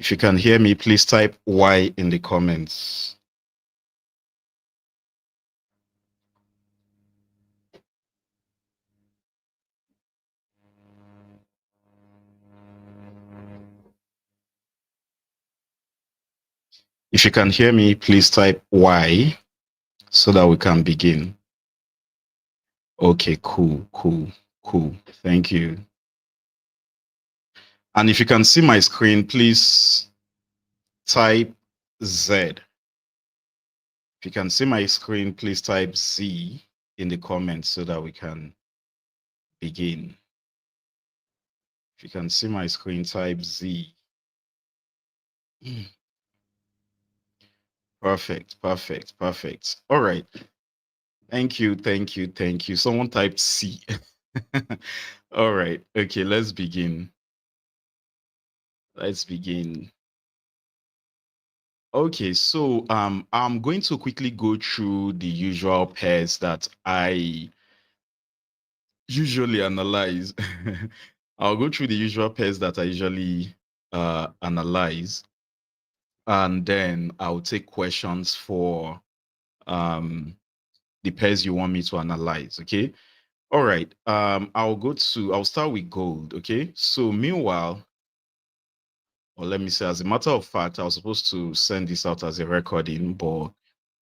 If you can hear me, please type Y in the comments. If you can hear me, please type Y so that we can begin. Okay, cool. Thank you. And if you can see my screen, please type Z. If you can see my screen, please type Z in the comments so that we can begin. If you can see my screen, type Z. Perfect. All right. Thank you. Someone typed C. All right. Okay, let's begin. Okay, so I'm going to quickly go through the usual pairs that I usually analyze. I'll go through the usual pairs that I usually analyze, and then I'll take questions for the pairs you want me to analyze. Okay. All right. I'll start with gold. Okay. So meanwhile, or let me say, as a matter of fact, I was supposed to send this out as a recording, but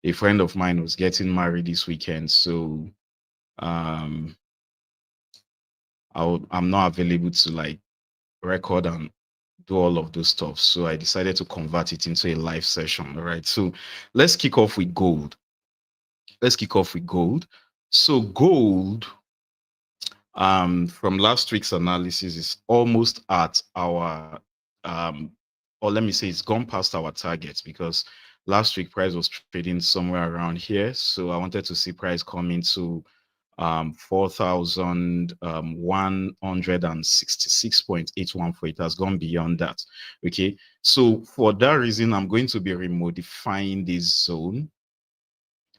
a friend of mine was getting married this weekend, so I'm not available to like record and do all of those stuff. So I decided to convert it into a live session. All right. So let's kick off with gold. So gold, from last week's analysis, is almost at our or let me say it's gone past our targets, because last week price was trading somewhere around here. So I wanted to see price come into 4,166.81 for it. Has gone beyond that. Okay, so for that reason, I'm going to be remodifying this zone.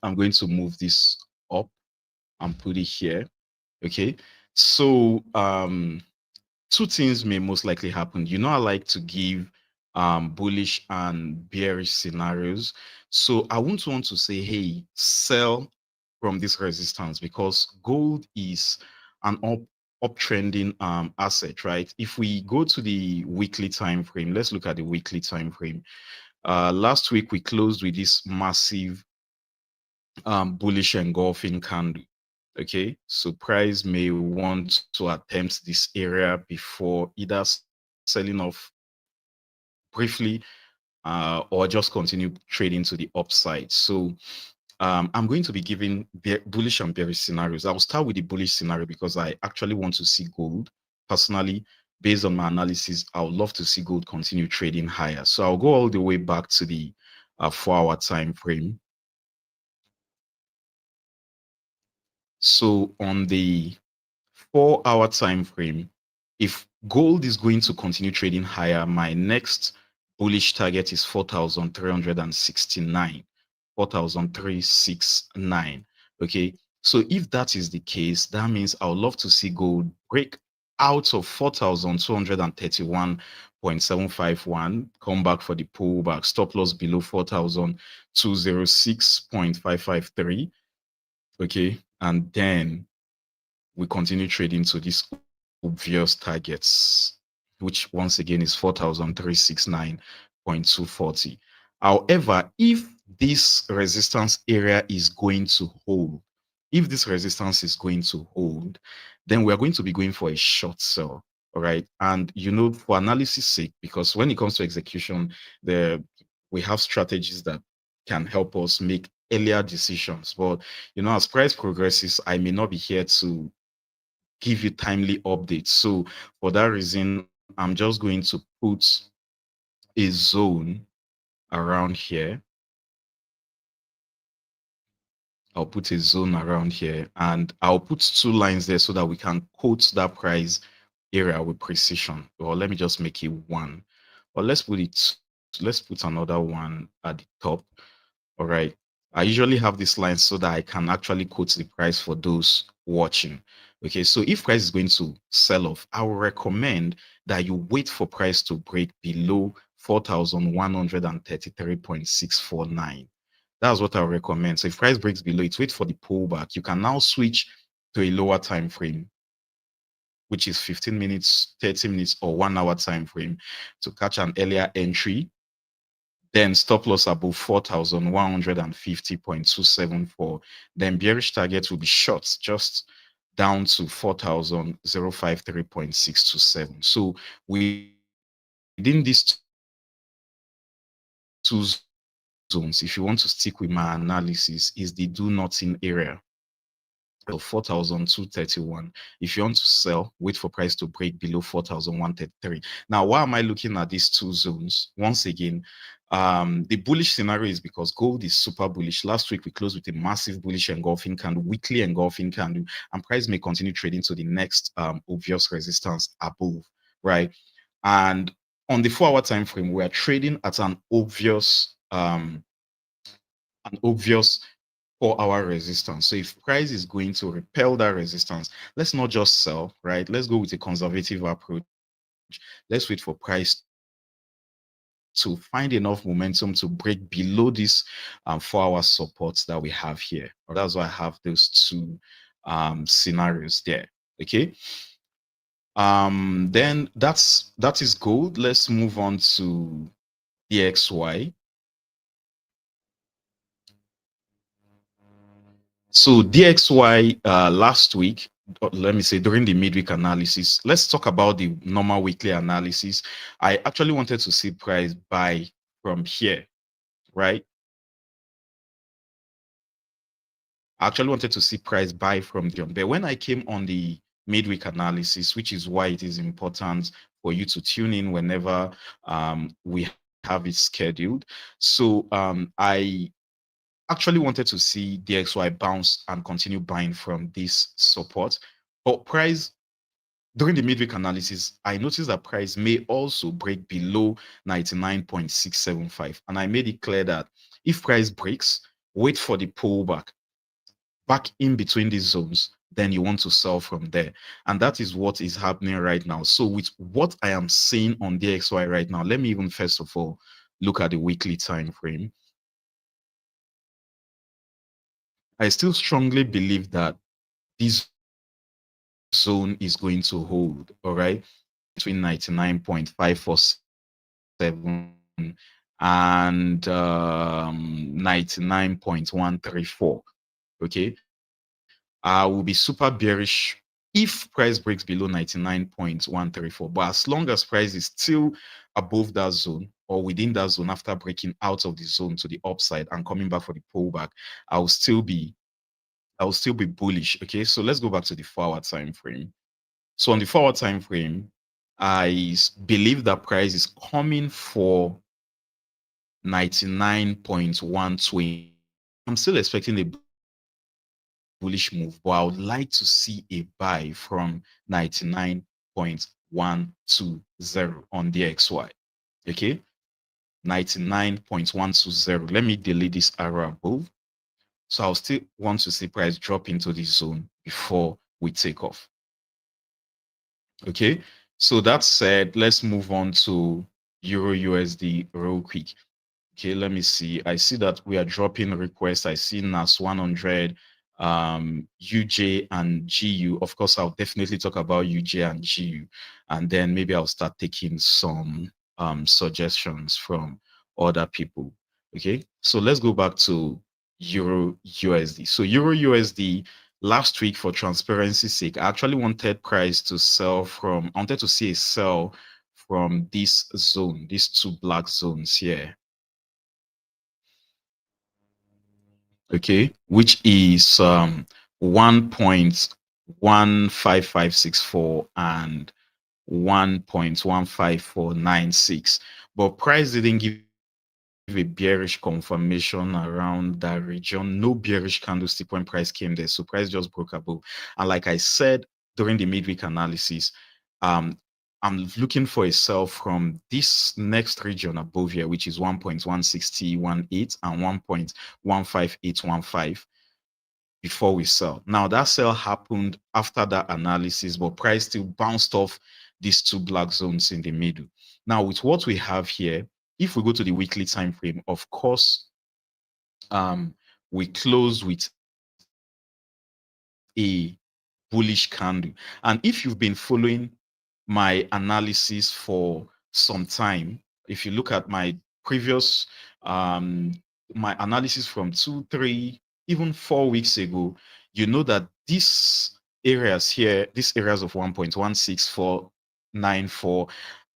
I'm going to move this up and put it here. Okay, so two things may most likely happen. You know, I like to give bullish and bearish scenarios. So I won't want to say, hey, sell from this resistance, because gold is an uptrending asset, right? If we go to the weekly time frame, let's look at the weekly time frame. Last week we closed with this massive bullish engulfing candle. Okay, so price may want to attempt this area before either selling off briefly or just continue trading to the upside. So I'm going to be giving bullish and bearish scenarios. I'll start with the bullish scenario because I actually want to see gold. Personally, based on my analysis, I would love to see gold continue trading higher. So I'll go all the way back to the 4-hour time frame. So on the 4-hour time frame, if gold is going to continue trading higher, my next bullish target is 4,369, 4,369. Okay, so if that is the case, that means I would love to see gold break out of 4,231.751, come back for the pullback, stop loss below 4,206.553. Okay, and then we continue trading to these obvious targets, which once again is 4,369.240. However, if this resistance area is going to hold, then we are going to be going for a short sell. All right. And you know, for analysis sake, because when it comes to execution, we have strategies that can help us make earlier decisions. But you know, as price progresses, I may not be here to give you timely updates. So for that reason, I'm just going to put a zone around here. I'll put a zone around here, and I'll put 2 lines there so that we can quote that price area with precision. Or let me just make it 1. Or let's put another one at the top. All right. I usually have this line so that I can actually quote the price for those watching. Okay, so if price is going to sell off, I will recommend that you wait for price to break below 4,133.649. That's what I recommend. So if price breaks below it, wait for the pullback. You can now switch to a lower time frame, which is 15 minutes, 30 minutes, or 1 hour time frame to catch an earlier entry. Then stop loss above 4,150.274. Then bearish target will be short, just down to 4,053.627. So within these two zones, if you want to stick with my analysis, is the do nothing area of 4,231. If you want to sell, wait for price to break below 4,133. Now, why am I looking at these two zones? Once again, the bullish scenario is because gold is super bullish. Last week, we closed with a massive bullish engulfing candle, weekly engulfing candle, and price may continue trading to the next obvious resistance above, right? And on the 4 hour time frame, we are trading at an obvious 4 hour resistance. So if price is going to repel that resistance, let's not just sell, right? Let's go with a conservative approach. Let's wait for price to find enough momentum to break below this 4 hour supports that we have here. That's why I have those two scenarios there. Okay. Then that is gold. Let's move on to DXY. So DXY last week, let me say during the midweek analysis, let's talk about the normal weekly analysis. I actually wanted to see price buy from here, right? I actually wanted to see price buy from there. But when I came on the midweek analysis, which is why it is important for you to tune in whenever we have it scheduled. So I actually wanted to see DXY bounce and continue buying from this support. But price, during the midweek analysis, I noticed that price may also break below 99.675. And I made it clear that if price breaks, wait for the pullback back in between these zones, then you want to sell from there. And that is what is happening right now. So with what I am seeing on DXY right now, let me even first of all look at the weekly time frame. I still strongly believe that this zone is going to hold, all right, between 99.547 and 99.134. Okay, I will be super bearish if price breaks below 99.134. But as long as price is still above that zone or within that zone after breaking out of the zone to the upside and coming back for the pullback, I'll still be bullish. Okay, so let's go back to the 4 hour time frame. So on the 4 hour time frame, I believe that price is coming for 99.120. I'm still expecting a bullish move, but I would like to see a buy from 99.120 on DXY. Okay, 99.120. Let me delete this arrow above. So I'll still want to see price drop into this zone before we take off. Okay, so that said, let's move on to Euro USD real quick. Okay, let me see. I see that we are dropping requests. I see NAS 100, UJ and GU. Of course, I'll definitely talk about UJ and GU, and then maybe I'll start taking some suggestions from other people. Okay, so let's go back to Euro USD. So Euro USD last week, for transparency's sake, I actually wanted price to sell from, I wanted to see a sell from this zone, these two black zones here. Okay, which is 1.15564 and 1.15496. But price didn't give a bearish confirmation around that region. No bearish candlestick when price came there. So price just broke above. And like I said during the midweek analysis, I'm looking for a sell from this next region above here, which is 1.16018 and 1.15815 before we sell. Now that sell happened after that analysis, but price still bounced off these two black zones in the middle. Now with what we have here, if we go to the weekly time frame, of course, we close with a bullish candle. And if you've been following my analysis for some time, if you look at my previous my analysis from 2, 3, even 4 weeks ago, you know that these areas here, these areas of 1.16494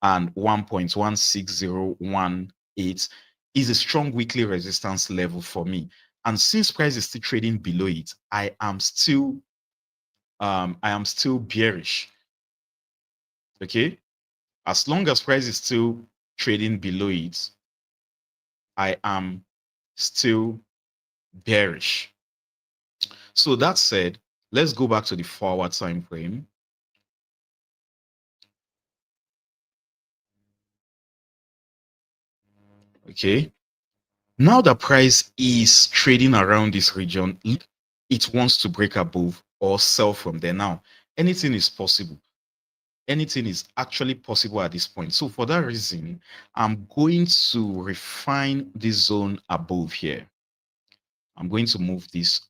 and 1.16018 is a strong weekly resistance level for me. And since price is still trading below it, I am still bearish. Okay, as long as price is still trading below it, I am still bearish. So that said, let's go back to the 4-hour time frame. Okay, now the price is trading around this region, it wants to break above or sell from there. Now, anything is possible. Anything is actually possible at this point. So for that reason, I'm going to refine this zone above here. I'm going to move this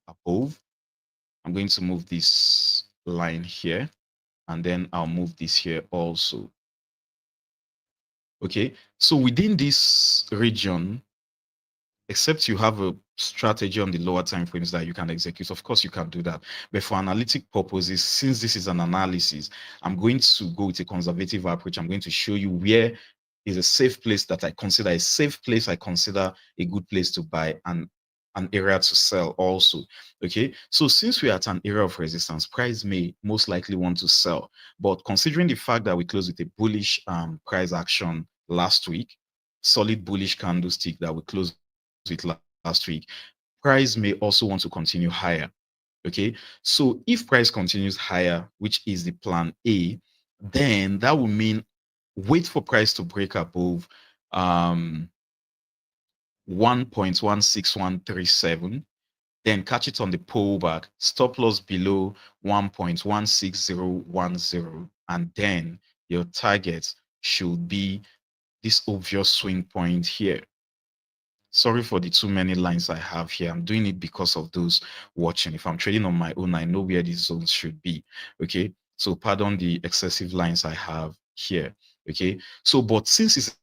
above. I'm going to move this line here, and then I'll move this here also. Okay, so within this region, except you have a strategy on the lower time frames that you can execute, of course you can do that, but for analytic purposes, since this is an analysis, I'm going to go with a conservative approach. I'm going to show you where is a safe place that I consider a safe place, I consider a good place to buy, and an area to sell also. Okay, so since we're at an area of resistance, price may most likely want to sell, but considering the fact that we closed with a bullish price action last week, solid bullish candlestick that we closed with last week, price may also want to continue higher. Okay, so if price continues higher, which is the plan A, then that will mean wait for price to break above 1.16137, then catch it on the pullback, stop loss below 1.16010, and then your target should be this obvious swing point here. Sorry for the too many lines I have here. I'm doing it because of those watching. If I'm trading on my own, I know where these zones should be. Okay, so pardon the excessive lines I have here. Okay, so but since it's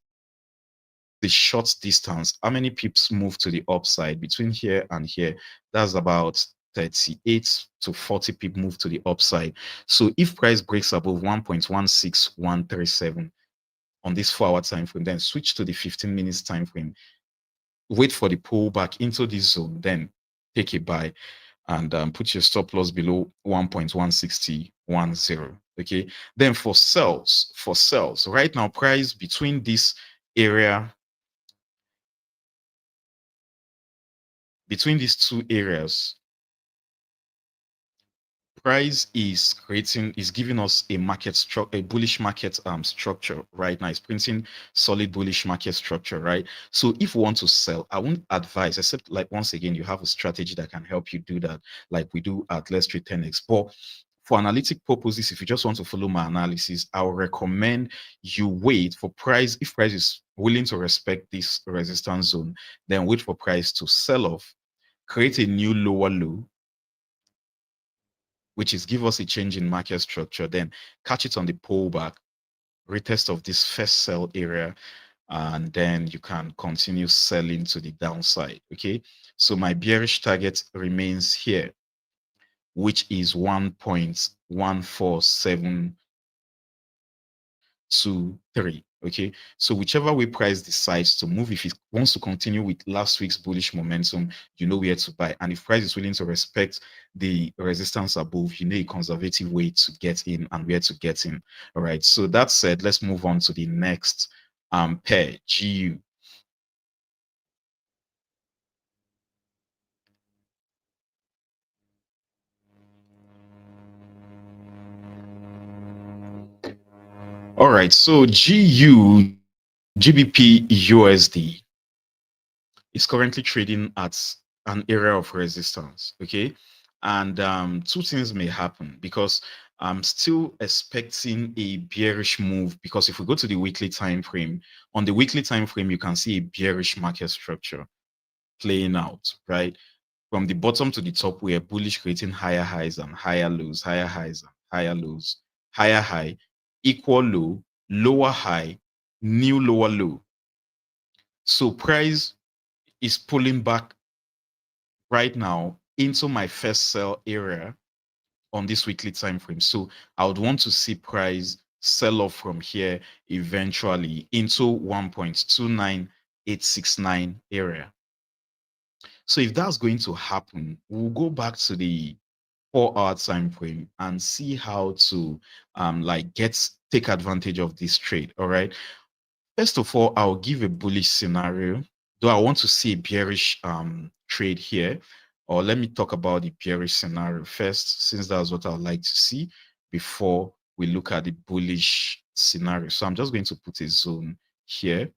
the short distance, how many pips move to the upside between here and here? That's about 38 to 40 pip move to the upside. So if price breaks above 1.16137 on this 4-hour time frame, then switch to the 15 minutes time frame, wait for the pullback into this zone, then take a buy and put your stop loss below 1.16010. Okay, then for sells, right now price between this area, between these two areas, price is giving us a market structure, a bullish market structure right now. It's printing solid bullish market structure, right? So if we want to sell, I won't advise, except like once again, you have a strategy that can help you do that, like we do at Let's Trade 10x. But for analytic purposes, if you just want to follow my analysis, I will recommend you wait for price. If price is willing to respect this resistance zone, then wait for price to sell off, create a new lower low, which is give us a change in market structure, then catch it on the pullback, retest of this first sell area, and then you can continue selling to the downside. Okay, so my bearish target remains here, which is 1.14723. Okay, so whichever way price decides to move, if it wants to continue with last week's bullish momentum, you know where to buy. And if price is willing to respect the resistance above, you know a conservative way to get in and where to get in. All right, so that said, let's move on to the next pair, GU. All right, so GU, GBP USD, is currently trading at an area of resistance. Okay, And two things may happen, because I'm still expecting a bearish move, because if we go to the weekly time frame, on the weekly time frame, you can see a bearish market structure playing out, right? From the bottom to the top, we are bullish, creating higher highs and higher lows, higher highs and higher lows, higher high, equal low, lower high, new lower low. So price is pulling back right now into my first sell area on this weekly time frame. So I would want to see price sell off from here eventually into 1.29869 area. So if that's going to happen, we'll go back to the 4-hour time frame and see how to take advantage of this trade. All right. First of all, I'll give a bullish scenario, though I want to see a bearish trade here. Or let me talk about the bearish scenario first, since that's what I would like to see before we look at the bullish scenario. So I'm just going to put a zone here.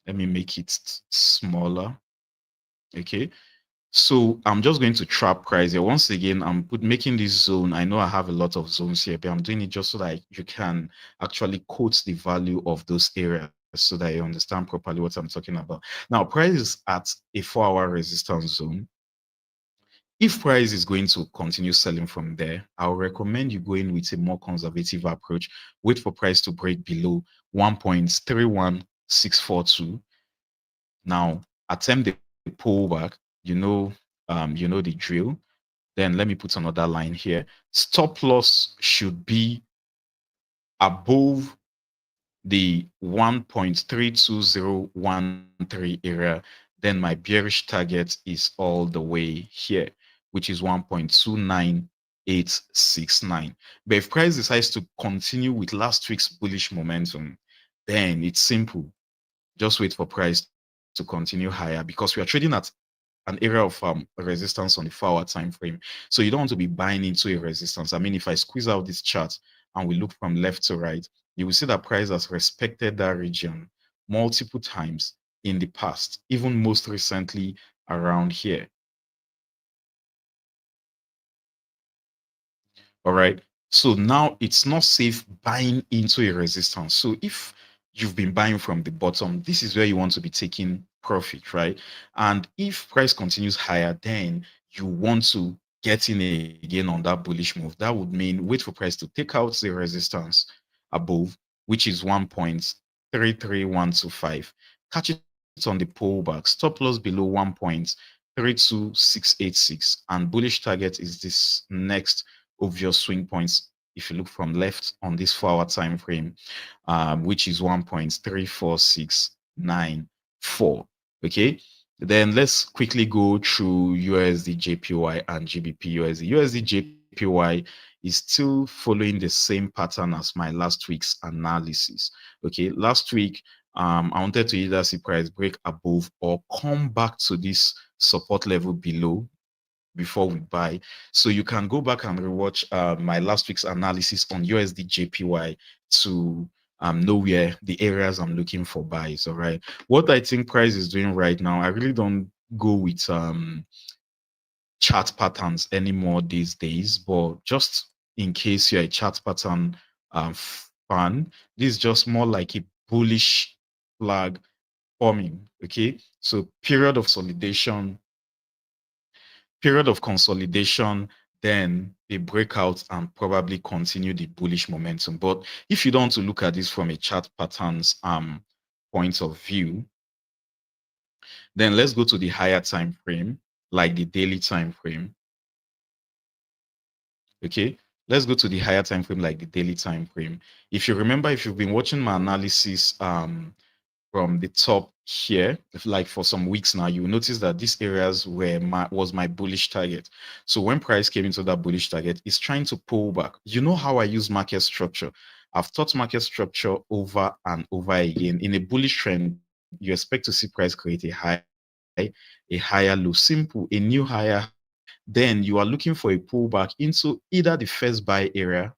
Let me make it smaller. Okay. So I'm just going to trap price here. Once again, making this zone. I know I have a lot of zones here, but I'm doing it just so that you can actually quote the value of those areas so that you understand properly what I'm talking about. Now, price is at a 4-hour resistance zone. If price is going to continue selling from there, I'll recommend you go in with a more conservative approach. Wait for price to break below 1.31642. Now, attempt the pullback. You know the drill. Then let me put another line here. Stop loss should be above the 1.32013 area. Then my bearish target is all the way here, which is 1.29869. But if price decides to continue with last week's bullish momentum, then it's simple. Just wait for price to continue higher, because we are trading at an area of resistance on the 4-hour time frame. So you don't want to be buying into a resistance. I mean, if I squeeze out this chart and we look from left to right, you will see that price has respected that region multiple times in the past, even most recently around here. All right. So now it's not safe buying into a resistance. So if you've been buying from the bottom, this is where you want to be taking profit, right? And if price continues higher, then you want to get in again on that bullish move. That would mean wait for price to take out the resistance above, which is 1.33125. Catch it on the pullback. Stop loss below 1.32686. And bullish target is this next obvious swing points if you look from left on this 4-hour time frame, which is 1.34694. Okay, then let's quickly go through USD JPY and GBP USD. USD JPY is still following the same pattern as my last week's analysis. Okay, last week I wanted to either see price break above or come back to this support level below before we buy. So you can go back and rewatch my last week's analysis on USD JPY to know where the areas I'm looking for buys. All right. What I think price is doing right now, I really don't go with chart patterns anymore these days, but just in case you're a chart pattern fan, this is just more like a bullish flag forming. Okay. So period of consolidation, then they break out and probably continue the bullish momentum. But if you don't want to look at this from a chart patterns point of view, then let's go to the higher time frame, like the daily time frame. Okay, let's go to the higher time frame, like the daily time frame. If you remember, if you've been watching my analysis from the top here, like for some weeks now, you will notice that these areas was my bullish target. So when price came into that bullish target, it's trying to pull back. You know how I use market structure. I've taught market structure over and over again. In a bullish trend, you expect to see price create a high, a higher low, simple, a new higher. Then you are looking for a pullback into either the first buy area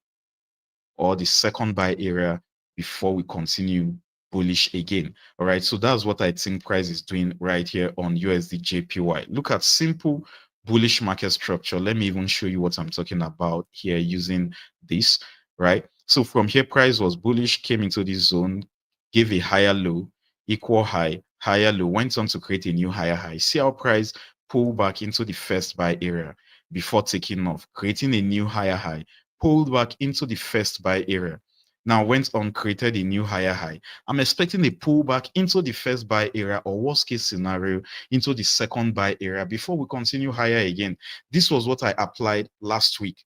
or the second buy area before we continue bullish again. All right, so that's what I think price is doing right here on USD JPY. Look at simple bullish market structure. Let me even show you what I'm talking about here using this, right? So from here, price was bullish, came into this zone, gave a higher low, equal high, higher low, went on to create a new higher high. See how price pulled back into the first buy area before taking off, creating a new higher high, pulled back into the first buy area. Now went on, created a new higher high. I'm expecting a pullback into the first buy area, or worst case scenario, into the second buy area before we continue higher again. This was what I applied last week,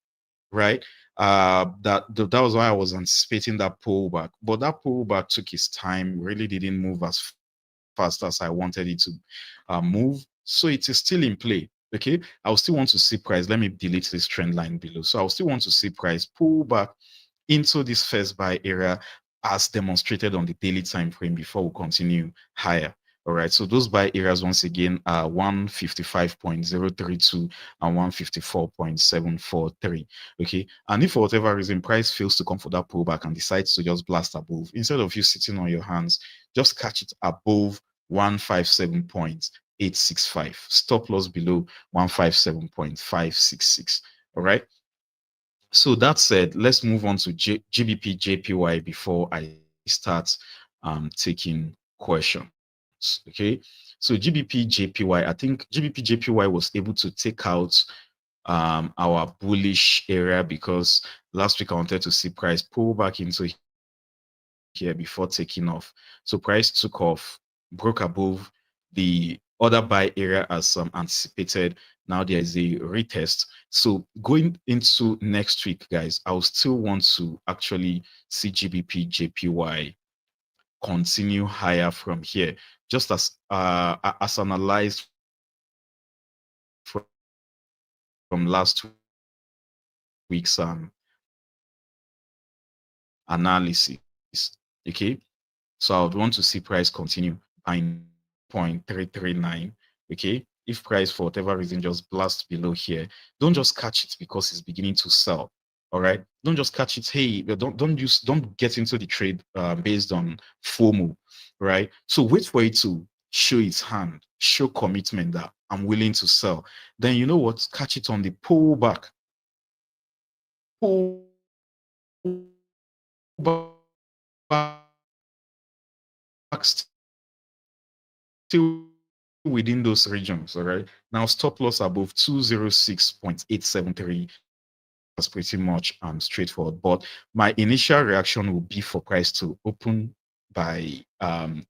right? That was why I was anticipating that pullback, but that pullback took its time, really didn't move as fast as I wanted it to move. So it is still in play. Okay, I'll still want to see price. Let me delete this trend line below. So I'll still want to see price pull back into this first buy area as demonstrated on the daily time frame before we continue higher. All right, so those buy areas once again are 155.032 and 154.743. Okay, and if for whatever reason price fails to come for that pullback and decides to just blast above, instead of you sitting on your hands, just catch it above 157.865. Stop loss below 157.566. All right. So that said, let's move on to GBP JPY before I start taking questions. Okay. So GBP JPY, I think GBP JPY was able to take out our bullish area because last week I wanted to see price pull back into here before taking off. So price took off, broke above the other buy area as anticipated. Now there is a retest. So going into next week, guys, I will still want to actually see GBP JPY continue higher from here, just as analyzed from last week's analysis. Okay, so I would want to see price continue buying 0.339. Okay, if price for whatever reason just blasts below here, don't just catch it because it's beginning to sell. All right, don't just catch it. Hey, don't get into the trade based on FOMO, right? So wait for it to show its hand, show commitment that I'm willing to sell. Then you know what? Catch it on the pullback. Pull back still within those regions. All right. Now stop loss above 206.873. That's pretty much straightforward. But my initial reaction will be for price to open by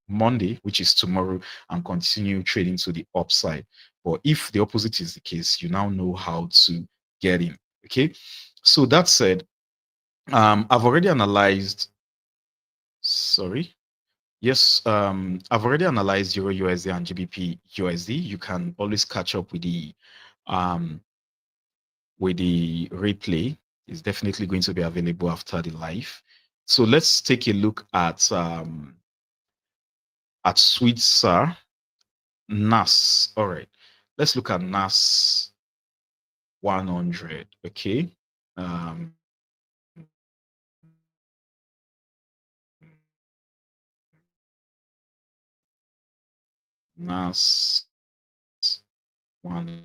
Monday, which is tomorrow, and continue trading to the upside. But if the opposite is the case, you now know how to get in. Okay. So that said, I've already analyzed. Sorry. Yes, I've already analyzed Euro USD and GBP USD. You can always catch up um with the replay. It's definitely going to be available after the live. So let's take a look at Switzer NAS. All right, let's look at NAS 100. Okay, um, NAS 100.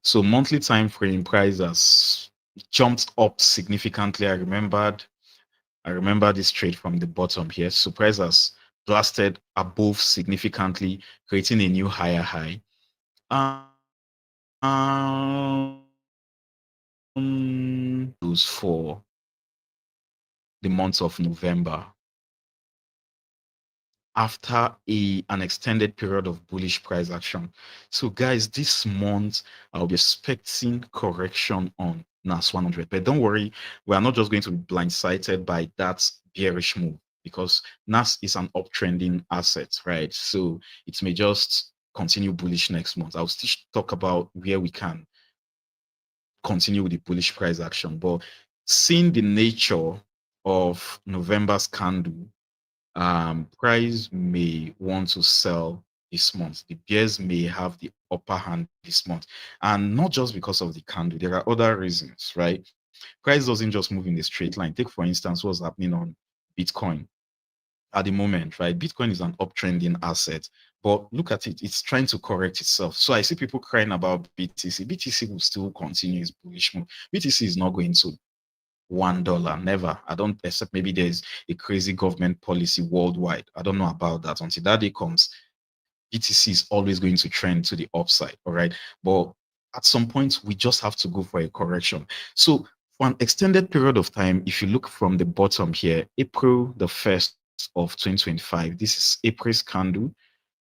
So monthly time frame price has jumped up significantly. I remember this trade from the bottom here. So price has blasted above significantly, creating a new higher high. Those for the month of November after an extended period of bullish price action. So guys, this month I'll be expecting correction on NAS 100, but don't worry, we are not just going to be blindsided by that bearish move. because NAS is an uptrending asset, right? So it may just continue bullish next month. I'll still talk about where we can continue with the bullish price action. But seeing the nature of November's candle, price may want to sell this month. The bears may have the upper hand this month. And not just because of the candle, there are other reasons, right? Price doesn't just move in a straight line. Take, for instance, what's happening on Bitcoin at the moment, right? Bitcoin is an uptrending asset, but look at it, it's trying to correct itself. So I see people crying about BTC. BTC will still continue its bullish move. BTC is not going to $1, never. I don't, except maybe there's a crazy government policy worldwide. I don't know about that. Until that day comes, BTC is always going to trend to the upside, all right? But at some point, we just have to go for a correction. So for an extended period of time, if you look from the bottom here, April the 1st of 2025, this is April's candle,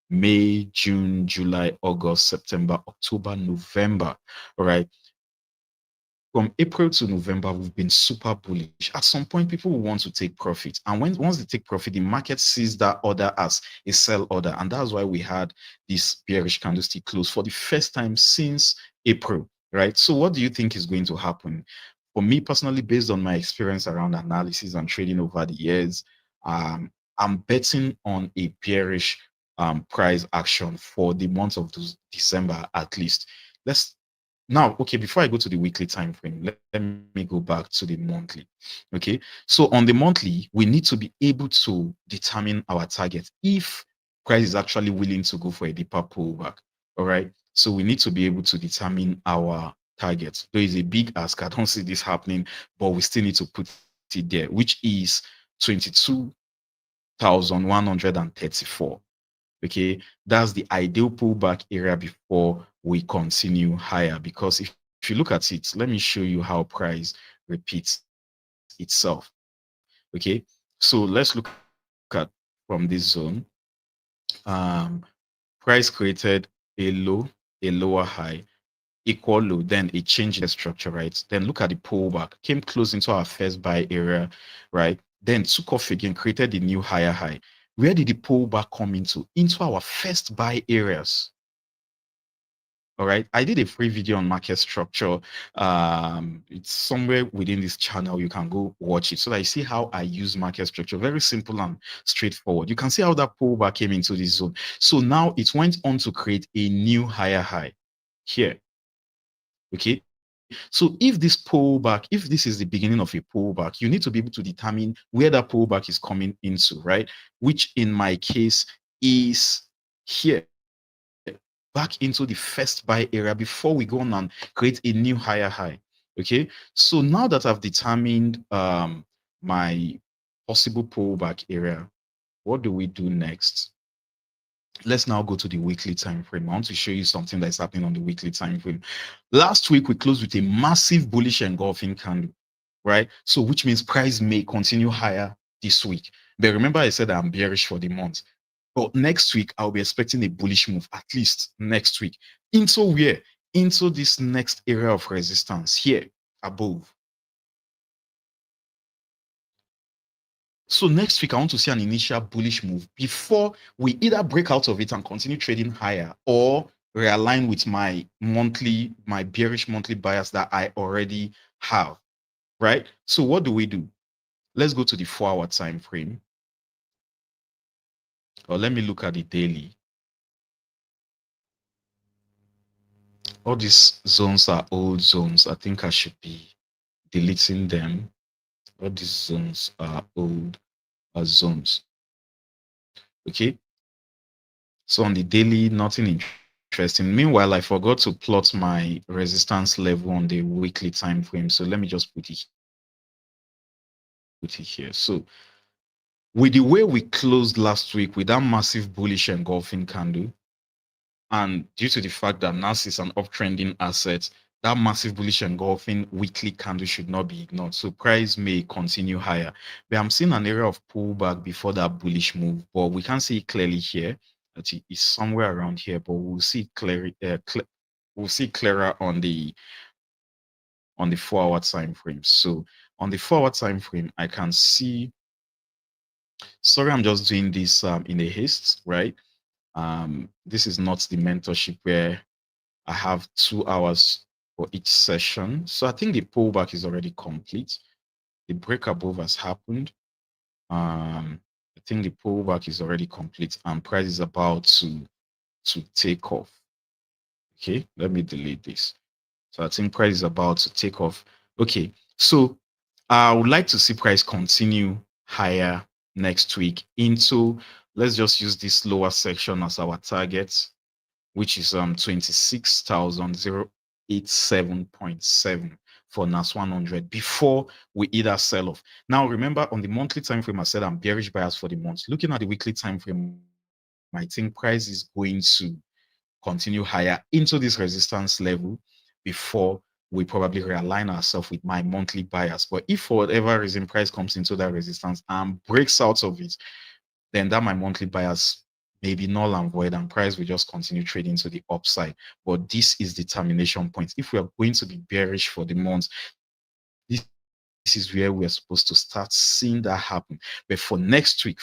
May, June, July, August, September, October, November, all right? From April to November, we've been super bullish. At some point, people will want to take profit. And once they take profit, the market sees that order as a sell order. And that's why we had this bearish candlestick close for the first time since April, right? So what do you think is going to happen? For me personally, based on my experience around analysis and trading over the years, I'm betting on a bearish price action for the month of December at least. Let's now, okay, before I go to the weekly time frame, let me go back to the monthly. Okay, so on the monthly, we need to be able to determine our target if price is actually willing to go for a deeper pullback. All right, so we need to be able to determine our target. There is a big ask. I don't see this happening, but we still need to put it there, which is 22,134. Okay, that's the ideal pullback area before we continue higher. Because if you look at it, let me show you how price repeats itself. Okay, so let's look at from this zone. Price created a low, a lower high, equal low, then a change in the structure, right? Then look at the pullback, came close into our first buy area, right? Then took off again, created the new higher high. Where did the pullback come into? Into our first buy areas. All right, I did a free video on market structure. It's somewhere within this channel. You can go watch it so that you see how I use market structure. Very simple and straightforward. You can see how that pullback came into this zone. So now it went on to create a new higher high here. Okay, so if this pullback, if this is the beginning of a pullback, you need to be able to determine where that pullback is coming into, right? Which in my case is here, back into the first buy area before we go on and create a new higher high. Okay, so now that I've determined my possible pullback area, what do we do next? Let's now go to the weekly time frame. I want to show you something that's happening on the weekly time frame. Last week we closed with a massive bullish engulfing candle, right? So which means price may continue higher this week. But remember, I said I'm bearish for the month. But next week I'll be expecting a bullish move, at least next week. Into where? Into this next area of resistance here above. So next week, I want to see an initial bullish move before we either break out of it and continue trading higher, or realign with my bearish monthly bias that I already have, right? So what do we do? Let's go to the 4-hour time frame. Or let me look at the daily. All these zones are old zones. I think I should be deleting them. All these zones are old zones. Okay. So on the daily, nothing interesting. Meanwhile, I forgot to plot my resistance level on the weekly time frame. So let me just put it here. So with the way we closed last week with that massive bullish engulfing candle, and due to the fact that NAS is an uptrending asset, that massive bullish engulfing weekly candle should not be ignored. So price may continue higher. But I'm seeing an area of pullback before that bullish move, but we can't see it clearly here. It's somewhere around here, but we'll see it clearly. We'll see clearer on the 4-hour time frame. So on the 4-hour time frame, I can see Sorry, I'm just doing this in a haste, right? This is not the mentorship where I have 2 hours for each session. So I think the pullback is already complete. The break above has happened. I think the pullback is already complete and price is about to take off. Okay, let me delete this. So I think price is about to take off. Okay, so I would like to see price continue higher next week into, let's just use this lower section as our target, which is 26,087.7 for NAS 100 before we either sell off. Now, remember on the monthly time frame, I said I'm bearish bias for the month. Looking at the weekly time frame, I think price is going to continue higher into this resistance level before we probably realign ourselves with my monthly bias. But if for whatever reason price comes into that resistance and breaks out of it, then that my monthly bias may be null and void and price will just continue trading to the upside. But this is the termination point. If we are going to be bearish for the month, this is where we're supposed to start seeing that happen. But for next week,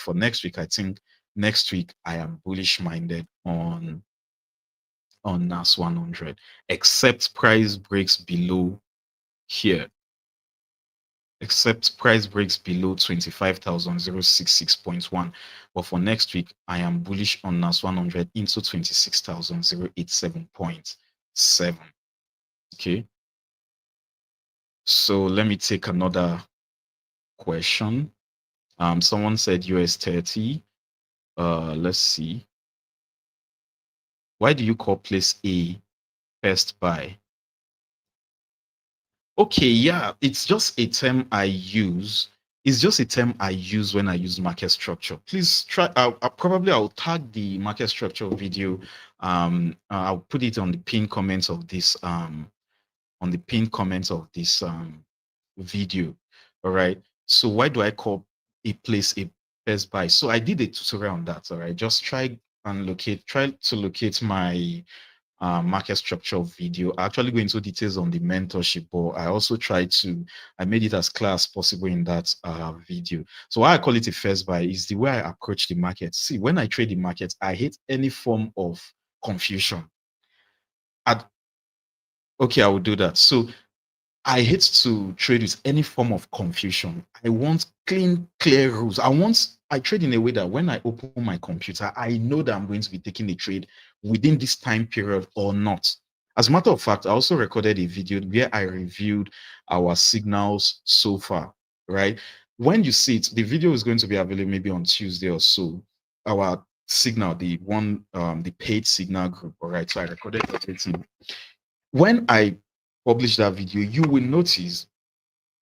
I think next week I am bullish minded on NAS 100, except price breaks below here. Except price breaks below 25,066.1. But for next week, I am bullish on NAS 100 into 26,087.7. Okay. So let me take another question. Someone said US 30. Let's see. Why do you call place A first buy? Okay, yeah, it's just a term I use. It's just a term I use when I use market structure. Please try. I'll tag the market structure video. I'll put it on the pinned comments of this. Video. All right. So why do I call a place a first buy? So I did a tutorial on that. All right. Just try to locate my market structure video. I actually go into details on the mentorship, but I made it as clear as possible in that video. So why I call it a first buy is the way I approach the market. See, when I trade the market, I hate any form of confusion. Okay, I will do that. So I hate to trade with any form of confusion. I want clean, clear rules. I trade in a way that when I open my computer, I know that I'm going to be taking a trade within this time period or not. As a matter of fact, I also recorded a video where I reviewed our signals so far, right? When you see it, the video is going to be available maybe on Tuesday or so. Our signal, the paid signal group, all right? So I recorded everything. When I publish that video, you will notice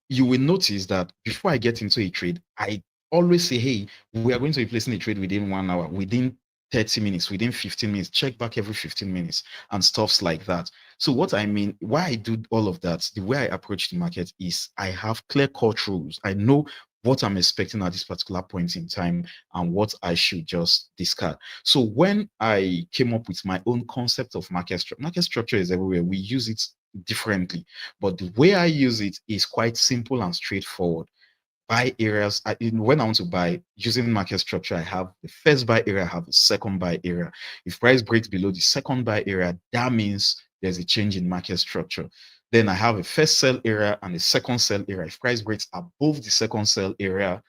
that before I get into a trade, I always say, hey, we are going to be placing a trade within 1 hour, within 30 minutes, within 15 minutes, check back every 15 minutes and stuffs like that. So what I mean, why I do all of that, the way I approach the market is I have clear-cut rules. I know what I'm expecting at this particular point in time and what I should just discard. So when I came up with my own concept of market structure is everywhere. We use it differently, but the way I use it is quite simple and straightforward. Buy areas. When I want to buy using market structure, I have the first buy area, I have the second buy area. If price breaks below the second buy area, that means there's a change in market structure. Then I have a first sell area and a second sell area. If price breaks above the second sell area,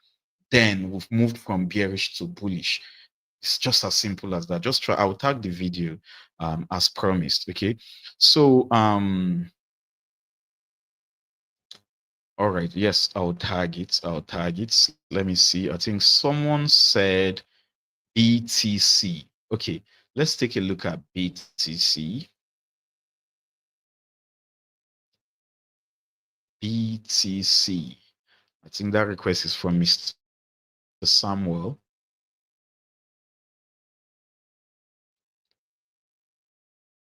then we've moved from bearish to bullish. It's just as simple as that. Just try. I'll tag the video as promised. Okay. So all right. Yes, I'll tag it. Let me see. I think someone said BTC. Okay, let's take a look at BTC. BTC. I think that request is from Mr. Samuel.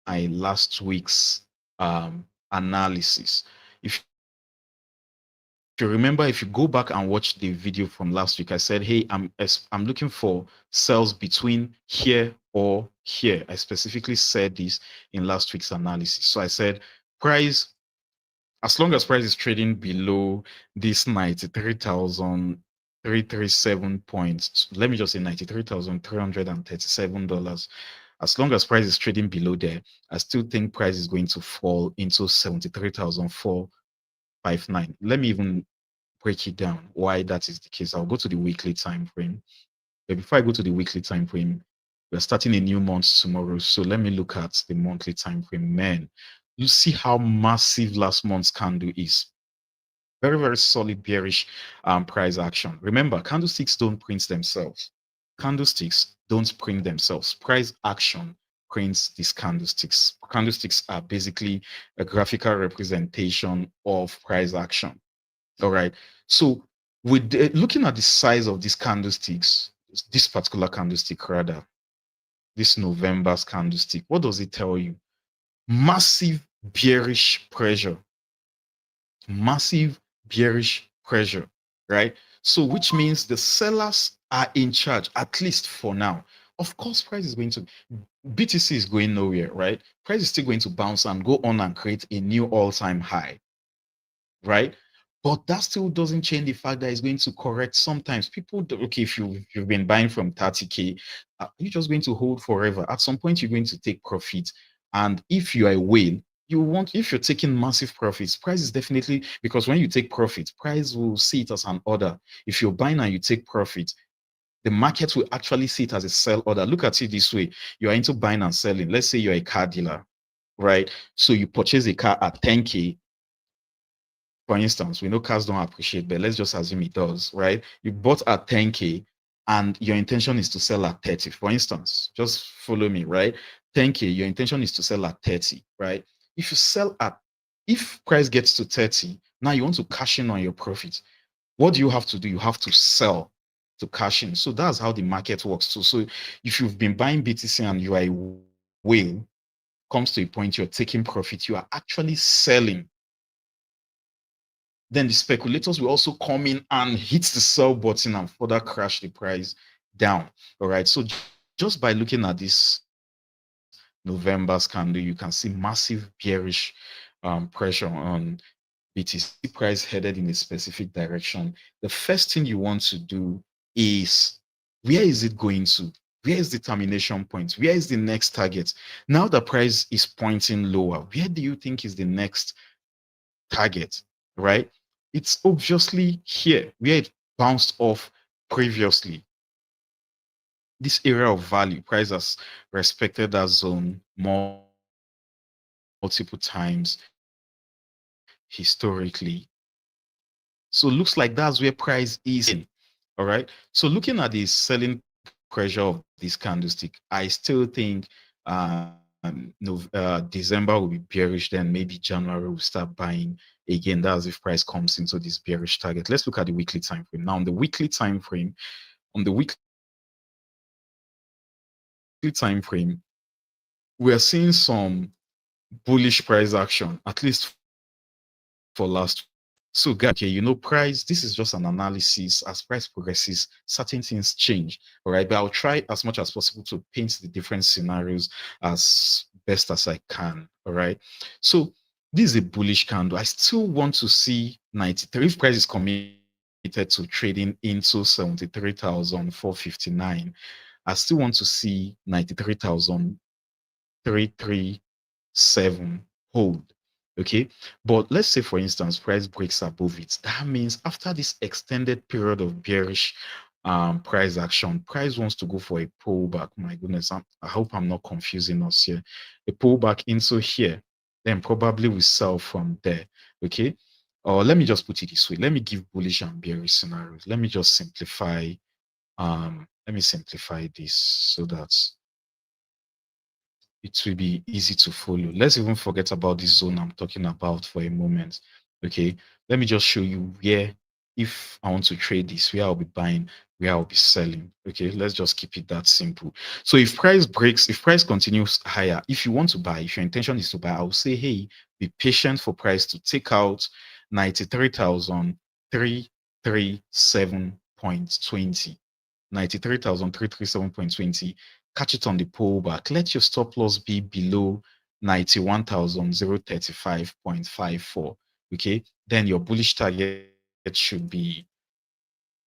Last week's analysis. If you remember, if you go back and watch the video from last week, I said, hey, I'm looking for sells between here or here. I specifically said this in last week's analysis. So I said price, as long as price is trading below this 93,000 337 points. Let me just say $93,337. As long as price is trading below there, I still think price is going to fall into 73,459. Let me even break it down why that is the case. I'll go to the weekly time frame. But before I go to the weekly time frame, we're starting a new month tomorrow. So let me look at the monthly time frame. Man, you see how massive last month's candle is. Very, very solid bearish price action. Remember, candlesticks don't print themselves. Candlesticks don't print themselves. Price action prints these candlesticks. Candlesticks are basically a graphical representation of price action. All right. So with looking at the size of these candlesticks, this particular candlestick rather, this November's candlestick, what does it tell you? Massive bearish pressure. Massive bearish pressure, right? So which means the sellers are in charge, at least for now. Of course, price is going to, BTC is going nowhere, right? Price is still going to bounce and go on and create a new all-time high, right? But that still doesn't change the fact that it's going to correct. Sometimes people, okay, if you've been buying from 30K, you're just going to hold forever. At some point, you're going to take profit. And if you are a whale, if you're taking massive profits, price is definitely, because when you take profit, price will see it as an order. If you're buying and you take profit, the market will actually see it as a sell order. Look at it this way. You are into buying and selling. Let's say you're a car dealer, right? So you purchase a car at 10K. For instance, we know cars don't appreciate, but let's just assume it does, right? You bought at 10K and your intention is to sell at 30. For instance, just follow me, right? 10K, your intention is to sell at 30, right? If you sell at, if price gets to 30, now you want to cash in on your profit. What do you have to do? You have to sell to cash in. So that's how the market works too. So if you've been buying BTC and you are a whale, comes to a point you're taking profit, you are actually selling. Then the speculators will also come in and hit the sell button and further crash the price down. All right. So just by looking at this November's candle, you can see massive bearish pressure on BTC price headed in a specific direction. The first thing you want to do is, where is it going to? Where is the termination point? Where is the next target? Now the price is pointing lower. Where do you think is the next target, right? It's obviously here where it bounced off previously. This area of value, price has respected that zone multiple times historically. So looks like that's where price is in. All right. So looking at the selling pressure of this candlestick, I still think December will be bearish. Then maybe January will start buying again. That's if price comes into this bearish target. Let's look at the weekly time frame. Now on the weekly time frame, we are seeing some bullish price action, at least for last. So, okay, price, this is just an analysis. As price progresses, certain things change. All right. But I'll try as much as possible to paint the different scenarios as best as I can. All right. So, this is a bullish candle. I still want to see 93. If price is committed to trading into 73,459, I still want to see 93,337 hold. Okay, but let's say for instance price breaks above it. That means after this extended period of bearish price action, price wants to go for a pullback. My goodness, I hope I'm not confusing us here. A pullback into here, then probably we sell from there. Okay, or let me just put it this way. Let me give bullish and bearish scenarios. Let me just simplify. Let me simplify this so that it will be easy to follow. Let's even forget about this zone I'm talking about for a moment. Okay, let me just show you where, if I want to trade this, where I'll be buying, where I'll be selling. Okay, let's just keep it that simple. So if price breaks, if price continues higher, if you want to buy, if your intention is to buy, I'll say, hey, be patient for price to take out 93,337.20. 93,337.20. Catch it on the pullback. Let your stop loss be below 91,035.54. Okay, then your bullish target should be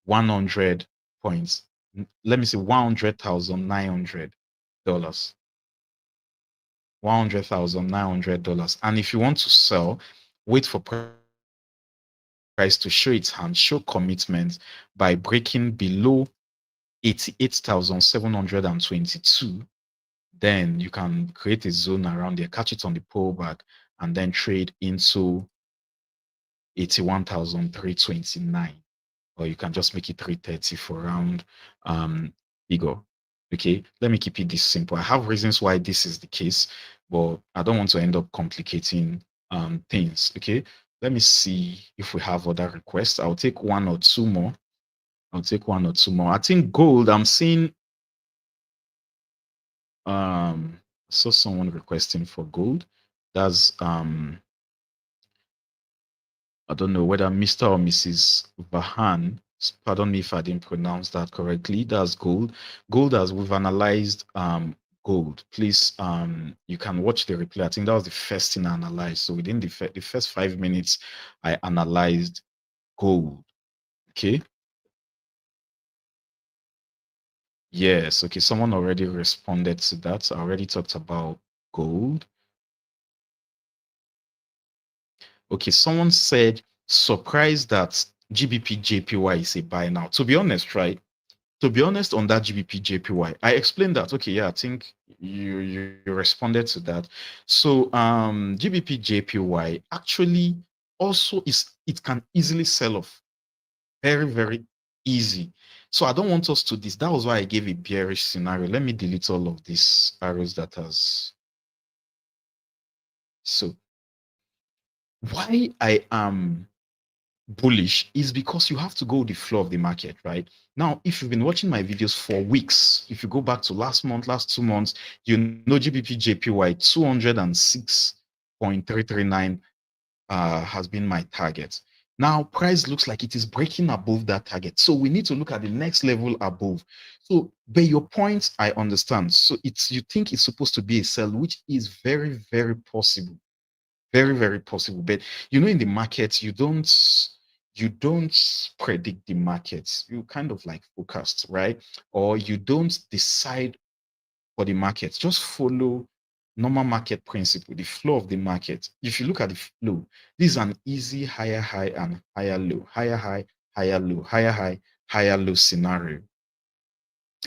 100 points. Let me say $100,900. $100,900. And if you want to sell, wait for price to show its hand, show commitment by breaking below 88,722. Then you can create a zone around there, catch it on the pullback, and then trade into 81,329. Or you can just make it 330 for round figure. Okay, let me keep it this simple. I have reasons why this is the case, but I don't want to end up complicating things. Okay, let me see if we have other requests. I'll take one or two more. I think gold, I'm seeing saw someone requesting for gold. That's I don't know whether Mr. or Mrs. Vahan, pardon me if I didn't pronounce that correctly. That's gold. Gold, as we've analyzed gold. Please, you can watch the replay. I think that was the first thing I analyzed. So within the first 5 minutes, I analyzed gold. Okay. Yes. Okay. Someone already responded to that. I already talked about gold. Okay. Someone said, surprised that GBP JPY is a buy now. To be honest, right? To be honest, on that GBP JPY, I explained that. Okay, yeah, I think you responded to that. So GBP JPY actually also it can easily sell off. Very, very easy. So I don't want us to this. That was why I gave a bearish scenario. Let me delete all of these arrows that has. So why I am bullish is because you have to go with the flow of the market, right? Now, if you've been watching my videos for weeks, if you go back to last month, last 2 months, you know GBP JPY 206.339 has been my target. Now, price looks like it is breaking above that target. So we need to look at the next level above. So, by your point, I understand. So you think it's supposed to be a sell, which is very, very possible. Very, very possible. But in the markets, you don't predict the markets. You kind of like forecast, right? Or you don't decide for the markets. Just follow normal market principle, the flow of the market. If you look at the flow, this is an easy higher high and higher low, higher high, higher low, higher high, higher low scenario.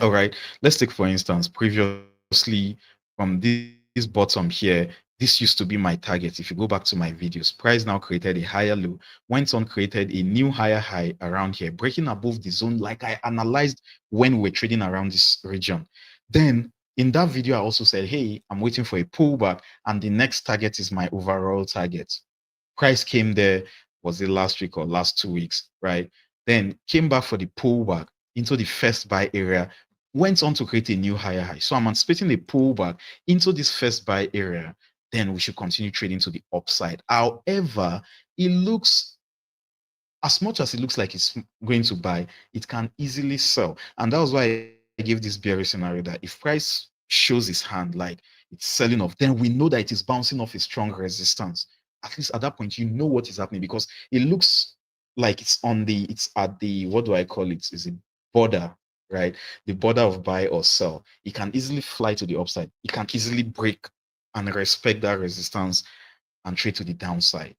All right. Let's take, for instance, previously from this bottom here, this used to be my target. If you go back to my videos, price now created a higher low, went on, created a new higher high around here, breaking above the zone like I analyzed when we were trading around this region. Then in that video, I also said, hey, I'm waiting for a pullback, and the next target is my overall target. Price came there, was it last week or last 2 weeks, right? Then came back for the pullback into the first buy area, went on to create a new higher high. So I'm anticipating a pullback into this first buy area. Then we should continue trading to the upside. However, it looks, as much as it looks like it's going to buy, it can easily sell. And that was why I gave this bearish scenario that if price shows its hand like it's selling off, then we know that it is bouncing off a strong resistance. At least at that point, you know what is happening, because it looks like it's at the, what do I call it? Is it border, right? The border of buy or sell. It can easily fly to the upside. It can easily break and respect that resistance and trade to the downside.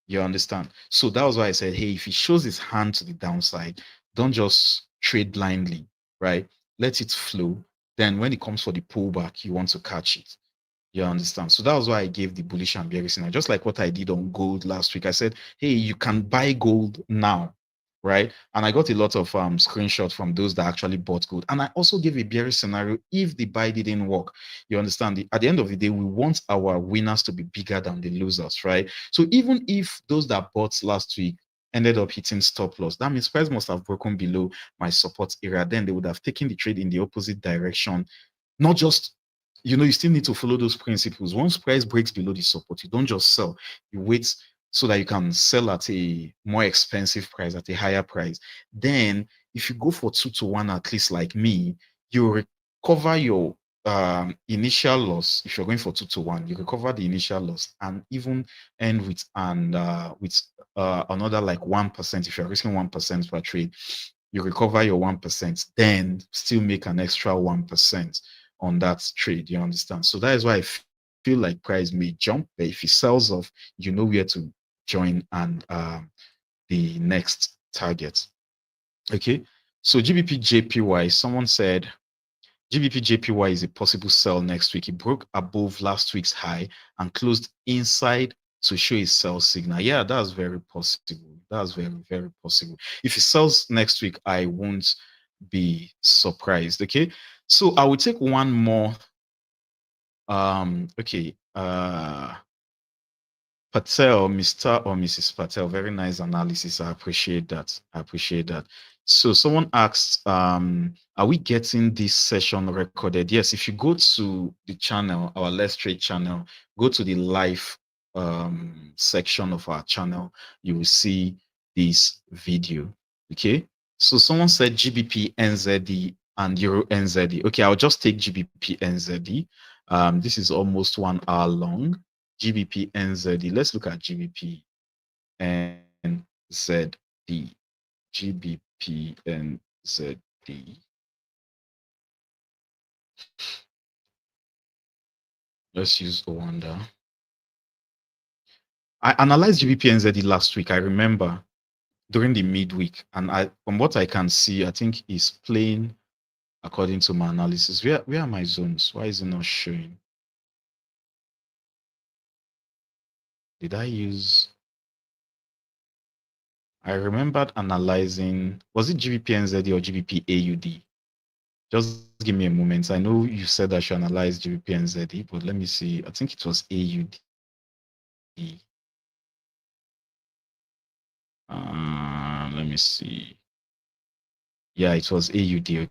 You understand? So that was why I said, hey, if he shows his hand to the downside, don't just trade blindly, right? Let it flow. Then when it comes for the pullback, you want to catch it. You understand? So that was why I gave the bullish and bearish signal, just like what I did on gold last week. I said, hey, you can buy gold now, right? And I got a lot of screenshots from those that actually bought gold. And I also gave a bearish scenario if the buy didn't work. You understand? At the end of the day, we want our winners to be bigger than the losers, right? So even if those that bought last week ended up hitting stop loss, that means price must have broken below my support area. Then they would have taken the trade in the opposite direction. Not just, you still need to follow those principles. Once price breaks below the support, you don't just sell. You wait so that you can sell at a more expensive price, at a higher price. Then, if you go for 2-to-1, at least like me, you recover your initial loss. If you're going for 2-to-1, you recover the initial loss and even end with another like 1%. If you're risking 1% per trade, you recover your 1%, then still make an extra 1% on that trade. You understand? So that is why I feel like price may jump, but if it sells off, you know where to join and the next target. Okay, so GBP JPY, someone said GBP JPY is a possible sell next week. It broke above last week's high and closed inside to show a sell signal. Yeah, that's very possible. That's very, very possible. If it sells next week, I won't be surprised. Okay, so I will take one more. Okay. Patel, Mr. or Mrs. Patel, very nice analysis. I appreciate that. I appreciate that. So someone asked, are we getting this session recorded? Yes, if you go to the channel, our Let's Trade channel, go to the live section of our channel, you will see this video. Okay. So someone said GBP NZD and Euro NZD. Okay, I'll just take GBP NZD. This is almost 1 hour long. GBP NZD. Let's look at GBP NZD. GBP NZD. Let's use Owanda. I analyzed GBP NZD last week. I remember during the midweek, and from what I can see, I think it's playing according to my analysis. Where are my zones? Why is it not showing? Did I use? I remembered analyzing. Was it GBP NZD or GBP AUD? Just give me a moment. I know you said I should analyze GBP NZD, but let me see. I think it was AUD. Let me see. Yeah, it was AUD.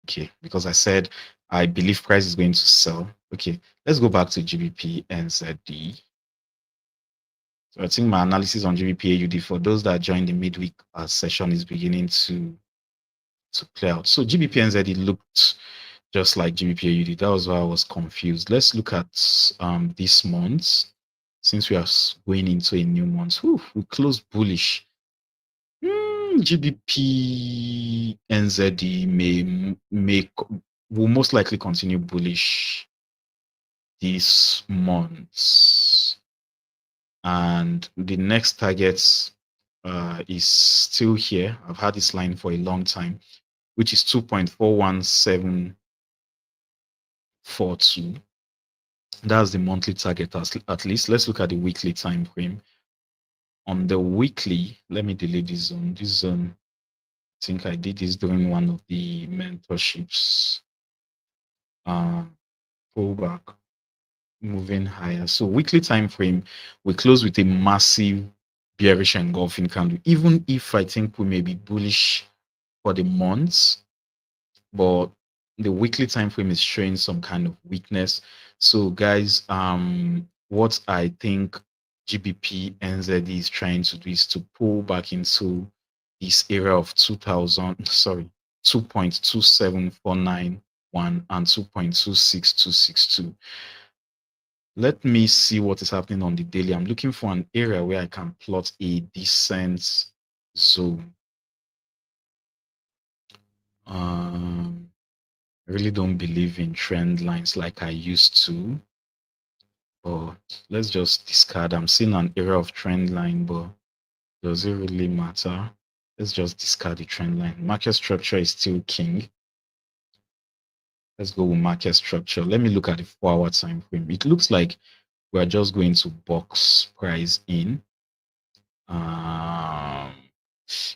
Okay, because I said I believe price is going to sell. Okay, let's go back to GBP NZD. So I think my analysis on GBP AUD for those that joined the midweek session is beginning to play out. So GBP NZD looked just like GBP AUD. That was why I was confused. Let's look at this month. Since we are going into a new month, we closed bullish. GBP NZD will most likely continue bullish this month, and the next target is still here. I've had this line for a long time, which is 2.41742. That's the monthly target at least. Let's look at the weekly time frame. On the weekly, let me delete this zone. This zone, I think I did this during one of the mentorships. Pull back, moving higher. So weekly time frame, we close with a massive bearish engulfing candle. Even if I think we may be bullish for the months, but the weekly time frame is showing some kind of weakness. So guys, what I think GBP NZD is trying to do is to pull back into this area of 2.27491 and 2.26262. Let me see what is happening on the daily. I'm looking for an area where I can plot a decent zone. I really don't believe in trend lines like I used to. But let's just discard. I'm seeing an area of trend line, but does it really matter? Let's just discard the trend line. Market structure is still king. Let's go with market structure. Let me look at the 4-hour time frame. It looks like we're just going to box price in.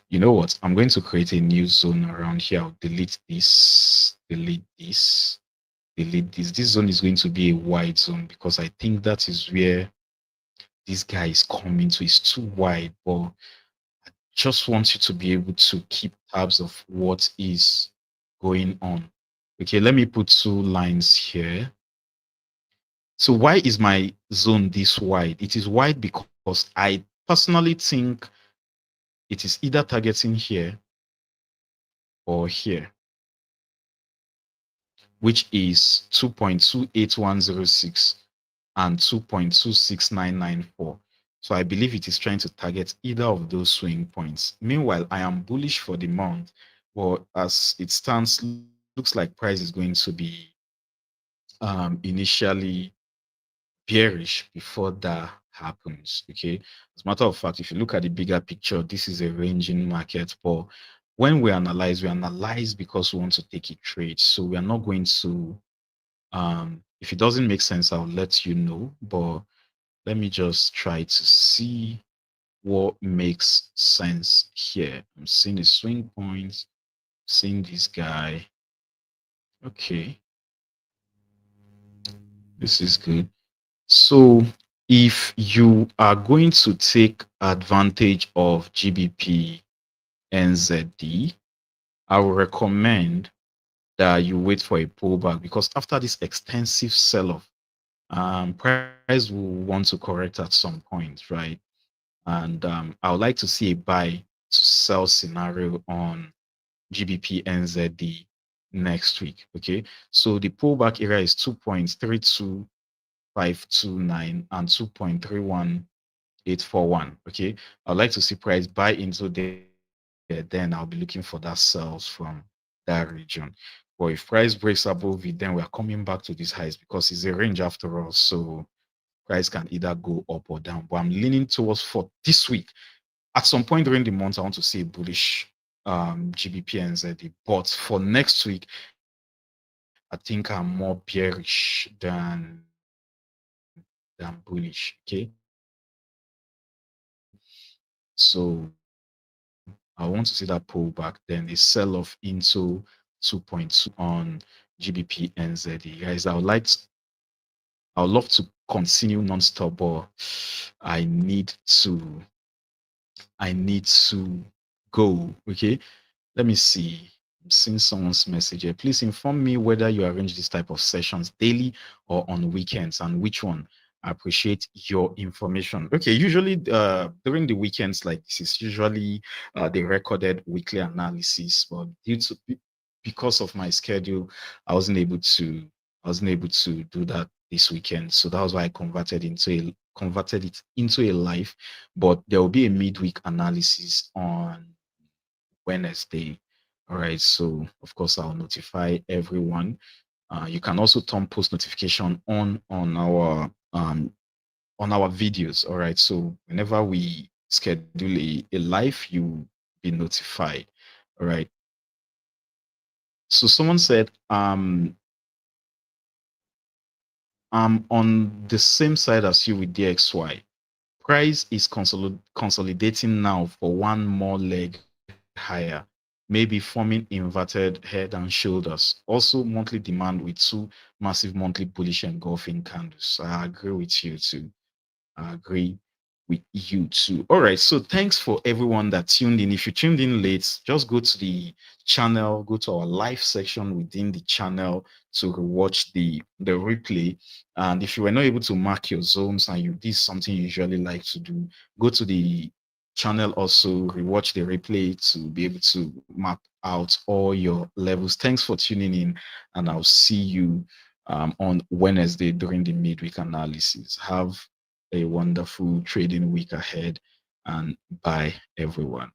You know what? I'm going to create a new zone around here. I'll delete this, delete this, delete this. This zone is going to be a wide zone because I think that is where this guy is coming to. It's too wide, but I just want you to be able to keep tabs of what is going on. Okay, let me put 2 lines here. So why is my zone this wide? It is wide because I personally think it is either targeting here or here, which is 2.28106 and 2.26994. So I believe it is trying to target either of those swing points. Meanwhile, I am bullish for the month, but as it stands, looks like price is going to be initially bearish before that happens. Okay. As a matter of fact, if you look at the bigger picture, this is a ranging market. But when we analyze because we want to take a trade. So we are not going to if it doesn't make sense, I'll let you know. But let me just try to see what makes sense here. I'm seeing the swing points, seeing this guy. Okay, this is good. So if you are going to take advantage of GBP NZD, I will recommend that you wait for a pullback, because after this extensive sell-off, price will want to correct at some point, right? And I would like to see a buy to sell scenario on GBP NZD next week. Okay, so the pullback area is 2.32529 and 2.31841. Okay, I'd like to see price buy into there. Then I'll be looking for that sells from that region. But if price breaks above it, then we are coming back to these highs, because it's a range after all. So price can either go up or down. But I'm leaning towards, for this week, at some point during the month, I want to see a bullish GBP NZD. But for next week, I think I'm more bearish than bullish. Okay. So I want to see that pullback, then a sell-off into 2.2 on GBP NZD. Guys, I would love to continue non-stop, but I need to go. Okay. Let me see. I'm seeing someone's message here. Please inform me whether you arrange this type of sessions daily or on weekends, and which one. I appreciate your information. Okay, usually during the weekends, like this is usually the recorded weekly analysis, but because of my schedule, I wasn't able to do that this weekend. So that was why I converted it into a live. But there will be a midweek analysis on Wednesday. All right. So of course I'll notify everyone. You can also turn post notification on our videos. All right. So whenever we schedule a live, you be notified. All right. So someone said, I'm on the same side as you with DXY. Price is consolidating now for one more leg higher, maybe forming inverted head and shoulders. Also, monthly demand with two massive monthly bullish engulfing candles. I agree with you too. I agree with you too. All right. So thanks for everyone that tuned in. If you tuned in late, just go to the channel, go to our live section within the channel to watch the replay. And if you were not able to mark your zones and this is something you usually like to do, go to the channel, also rewatch the replay to be able to map out all your levels. Thanks for tuning in, and I'll see you on Wednesday during the midweek analysis. Have a wonderful trading week ahead, and bye everyone.